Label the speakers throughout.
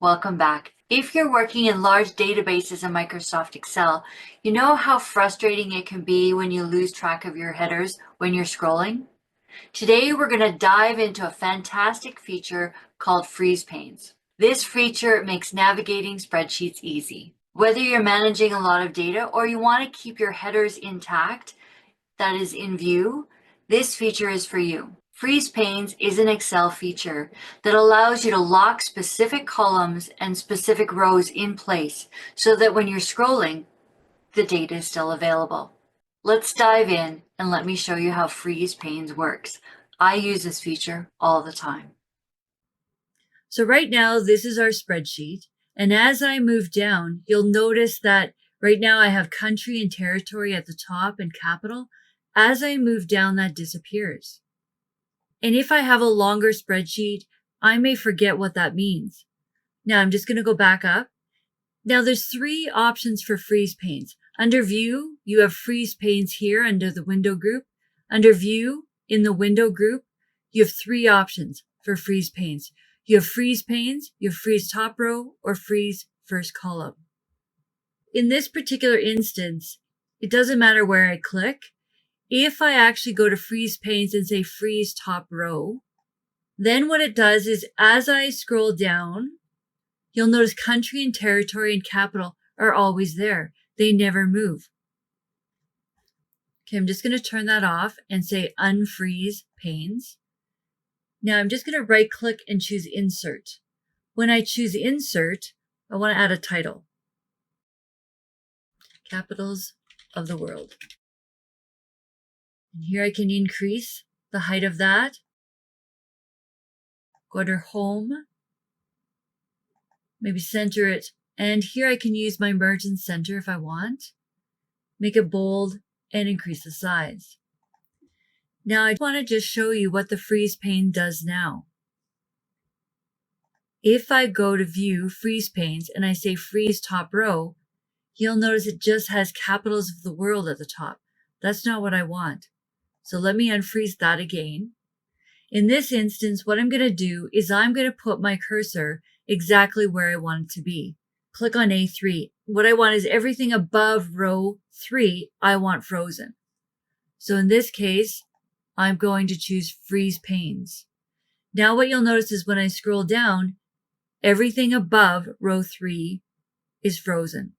Speaker 1: Welcome back. If you're working in large databases in Microsoft Excel, you know how frustrating it can be when you lose track of your headers when you're scrolling? Today, we're going to dive into a fantastic feature called freeze panes. This feature makes navigating spreadsheets easy. Whether you're managing a lot of data or you want to keep your headers intact, that is in view, this feature is for you. Freeze panes is an Excel feature that allows you to lock specific columns and specific rows in place so that when you're scrolling, the data is still available. Let's dive in and let me show you how freeze panes works. I use this feature all the time.
Speaker 2: So right now, this is our spreadsheet. And as I move down, you'll notice that right now I have country and territory at the top and capital. As I move down, that disappears. And if I have a longer spreadsheet, I may forget what that means. Now I'm just going to go back up. Now there's three options for freeze panes. Under View, you have freeze panes here under the window group. Under View, in the window group, you have three options for freeze panes. You have freeze panes, you have freeze top row, or freeze first column. In this particular instance, it doesn't matter where I click. If I actually go to freeze panes and say freeze top row, then what it does is as I scroll down, you'll notice country and territory and capital are always there. They never move. Okay, I'm just going to turn that off and say unfreeze panes. Now I'm just going to right click and choose insert. When I choose insert, I want to add a title. Capitals of the world. And here I can increase the height of that. Go to home. Maybe center it. And here I can use my merge and center if I want. Make it bold and increase the size. Now I want to just show you what the freeze pane does now. If I go to View, Freeze Panes, and I say Freeze Top Row, you'll notice it just has capitals of the world at the top. That's not what I want. So let me unfreeze that again. In this instance, what I'm going to do is I'm going to put my cursor exactly where I want it to be. Click on A3. What I want is everything above row 3, I want frozen. So in this case, I'm going to choose Freeze Panes. Now what you'll notice is when I scroll down, everything above row 3 is frozen.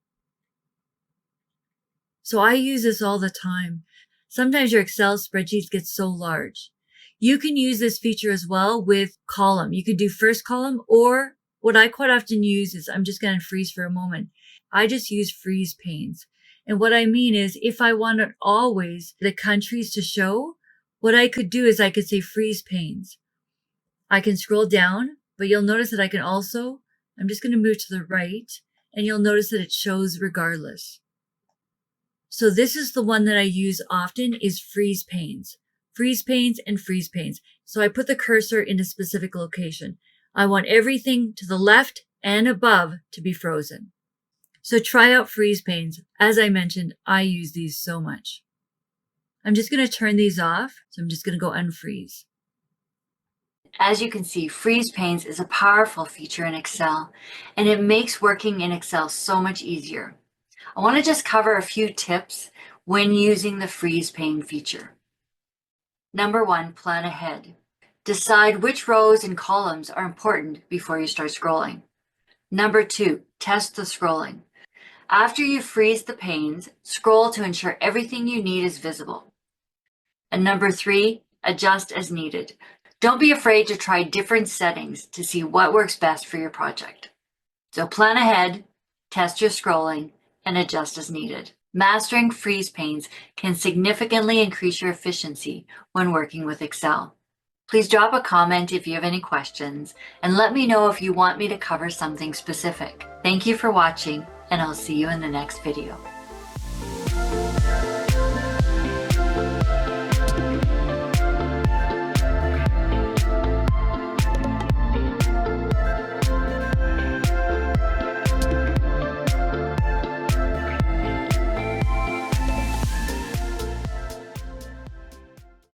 Speaker 2: So I use this all the time. Sometimes your Excel spreadsheets get so large. You can use this feature as well with column. You could do first column, or what I quite often use is, I'm just going to freeze for a moment. I just use freeze panes. And what I mean is if I wanted always the countries to show, what I could do is I could say freeze panes. I can scroll down, but you'll notice that I can also, I'm just going to move to the right, and you'll notice that it shows regardless. So this is the one that I use often is freeze panes. Freeze panes and freeze panes. So I put the cursor in a specific location. I want everything to the left and above to be frozen. So try out freeze panes. As I mentioned, I use these so much. I'm just going to turn these off. So I'm just going to go unfreeze.
Speaker 1: As you can see, freeze panes is a powerful feature in Excel, and it makes working in Excel so much easier. I want to just cover a few tips when using the freeze pane feature. Number 1, plan ahead. Decide which rows and columns are important before you start scrolling. Number 2, test the scrolling. After you freeze the panes, scroll to ensure everything you need is visible. And number 3, adjust as needed. Don't be afraid to try different settings to see what works best for your project. So plan ahead, test your scrolling, and adjust as needed. Mastering freeze panes can significantly increase your efficiency when working with Excel. Please drop a comment if you have any questions, and let me know if you want me to cover something specific. Thank you for watching, and I'll see you in the next video.